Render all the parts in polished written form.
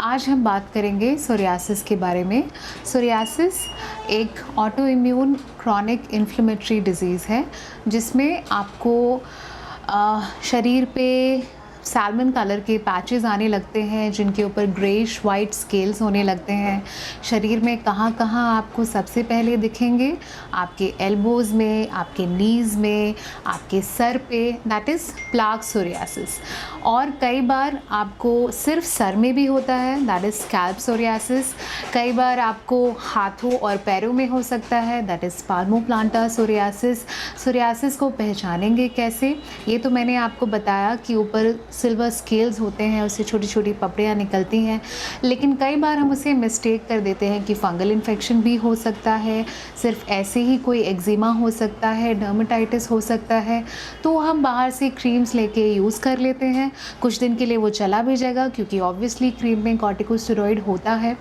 आज हम बात करेंगे सोरियासिस के बारे में। सोरियासिस एक auto immune chronic inflammatory disease है जिसमें आपको शरीर पे सैल्मन कलर के पैचेस आने लगते हैं जिनके ऊपर ग्रेइश वाइट स्केल्स होने लगते हैं। शरीर में कहाँ कहाँ आपको सबसे पहले दिखेंगे? आपके एल्बोज़ में, आपके नीज़ में, आपके सर पे, दैट इज़ प्लाक सोरियासिस। और कई बार आपको सिर्फ सर में भी होता है, दैट इज़ स्कैल्प सोरियासिस। कई बार आपको हाथों और पैरों में हो सकता है, दैट इज़ पाल्मोप्लांटा सोरियासिस। सोरियासिस को पहचानेंगे कैसे? ये तो मैंने आपको बताया कि ऊपर सिल्वर स्केल्स होते हैं, उससे छोटी छोटी पपड़ियाँ निकलती हैं, लेकिन कई बार हम उसे मिस्टेक कर देते हैं कि फंगल इन्फेक्शन भी हो सकता है, सिर्फ ऐसे ही कोई एक्जिमा हो सकता है, डर्मेटाइटिस हो सकता है। तो हम बाहर से क्रीम्स लेके यूज़ कर लेते हैं, कुछ दिन के लिए वो चला भी जाएगा क्योंकि ऑब्वियसली क्रीम में कॉर्टिकोस्टेरॉइड होता है,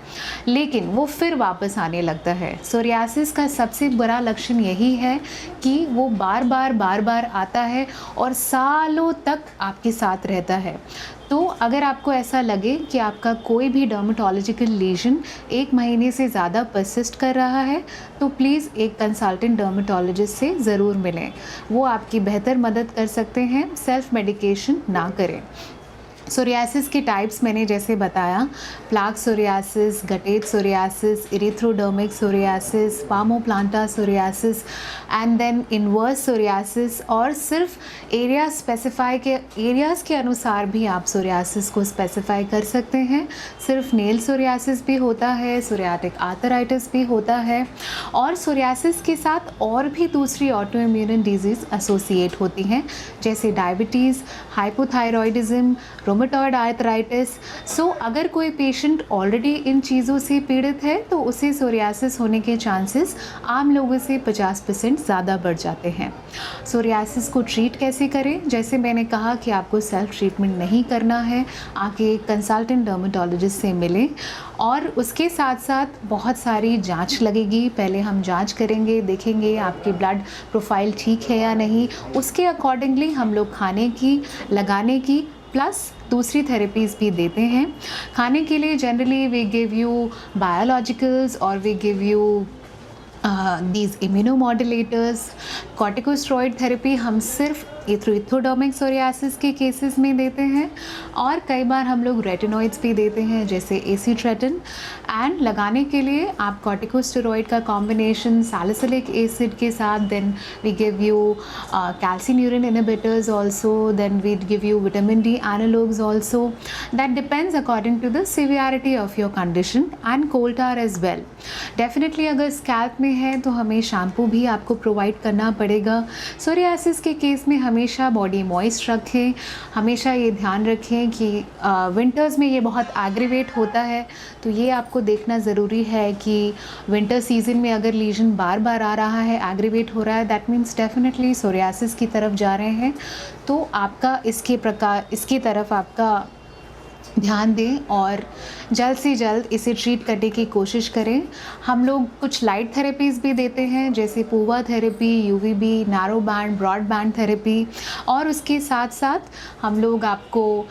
लेकिन वो फिर वापस आने लगता है। सोरियासिस का सबसे बड़ा लक्षण यही है कि वो बार बार आता है और सालों तक आपके साथ रहता है। तो अगर आपको ऐसा लगे कि आपका कोई भी डर्मेटोलॉजिकल लीजन 1 महीने से ज़्यादा परसिस्ट कर रहा है तो प्लीज़ एक कंसल्टेंट डर्मेटोलॉजिस्ट से ज़रूर मिलें। वो आपकी बेहतर मदद कर सकते हैं, सेल्फ मेडिकेशन ना करें। सोरियासिस के टाइप्स मैंने जैसे बताया, plaque psoriasis, guttate psoriasis, erythrodermic psoriasis, palmoplantar psoriasis and then inverse psoriasis. और सिर्फ एरियाज़ के अनुसार भी आप सोरियासिस को स्पेसिफाई कर सकते हैं। सिर्फ नेल सोरियासिस भी होता है, सोरियाटिक आर्थराइटिस भी होता है, और सोरियासिस के साथ और भी दूसरी ऑटो इम्यून डिजीज़ एसोसिएट होती हैं जैसे डायबिटीज़, हाइपोथायरॉयडिज्म, रोमेटॉइड आर्थराइटिस। सो अगर कोई पेशेंट ऑलरेडी इन चीज़ों से पीड़ित है तो उसे सोरियासिस होने के चांसेस आम लोगों से 50% ज़्यादा बढ़ जाते हैं। सोरियासिस को ट्रीट कैसे करें? जैसे मैंने कहा कि आपको सेल्फ ट्रीटमेंट नहीं करना है, आके कंसल्टेंट डर्मेटोलॉजिस्ट से मिलें, और उसके साथ साथ बहुत सारी जांच लगेगी। पहले हम जांच करेंगे, देखेंगे आपकी ब्लड प्रोफाइल ठीक है या नहीं, उसके अकॉर्डिंगली हम लोग खाने की, लगाने की प्लस दूसरी थेरेपीज़ भी देते हैं। खाने के लिए generally we give you biologicals और we give you these immunomodulators। Corticosteroid therapy हम सिर्फ इरिथ्रोडर्मिक सोरियासिस के केसेस में देते हैं, और कई बार हम लोग रेटिनॉइड्स भी देते हैं जैसे एसीट्रेटिन। एंड लगाने के लिए आप कॉर्टिकोस्टेरॉइड का कॉम्बिनेशन सैलिसिलिक एसिड के साथ, then we give you calcineurin inhibitors also, then we give you vitamin D analogues also. That depends according to the severity of your condition and coal tar as well. Definitely अगर scalp में है तो हमें shampoo भी आपको provide करना पड़ेगा। Psoriasis के केस में हमेशा बॉडी मॉइस्ट रखें, हमेशा ये ध्यान रखें कि विंटर्स में ये बहुत एग्रीवेट होता है, तो ये आपको देखना ज़रूरी है कि विंटर सीजन में अगर लीजन बार बार आ रहा है, एग्रीवेट हो रहा है, दैट मीन्स डेफिनेटली सोरियासिस की तरफ जा रहे हैं। तो आपका इसकी तरफ आपका ध्यान दें और जल्द से जल्द इसे ट्रीट करने की कोशिश करें। हम लोग कुछ लाइट थेरेपीज़ भी देते हैं जैसे PUVA therapy, UVB, narrow band, broad band therapy, और उसके साथ साथ हम लोग आपको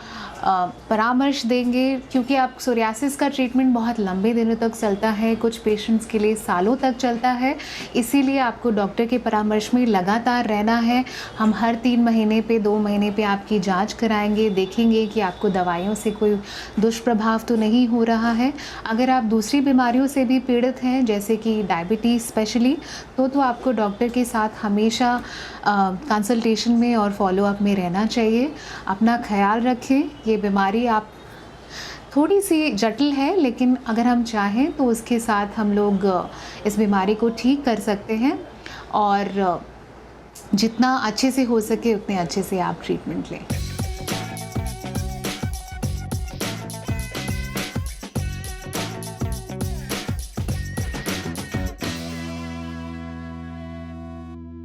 परामर्श देंगे क्योंकि आप सोरियासिस का ट्रीटमेंट बहुत लंबे दिनों तक चलता है, कुछ पेशेंट्स के लिए सालों तक चलता है, इसीलिए आपको डॉक्टर के परामर्श में लगातार रहना है। हम हर 3 महीने पे, 2 महीने पे आपकी जांच कराएंगे, देखेंगे कि आपको दवाइयों से कोई दुष्प्रभाव तो नहीं हो रहा है। अगर आप दूसरी बीमारियों से भी पीड़ित हैं जैसे कि डायबिटीज़ स्पेशली, तो आपको डॉक्टर के साथ हमेशा कंसल्टेशन में और फॉलोअप में रहना चाहिए। अपना ख्याल रखें। ये बीमारी आप थोड़ी सी जटिल है, लेकिन अगर हम चाहें तो उसके साथ हम लोग इस बीमारी को ठीक कर सकते हैं, और जितना अच्छे से हो सके उतने अच्छे से आप ट्रीटमेंट लें।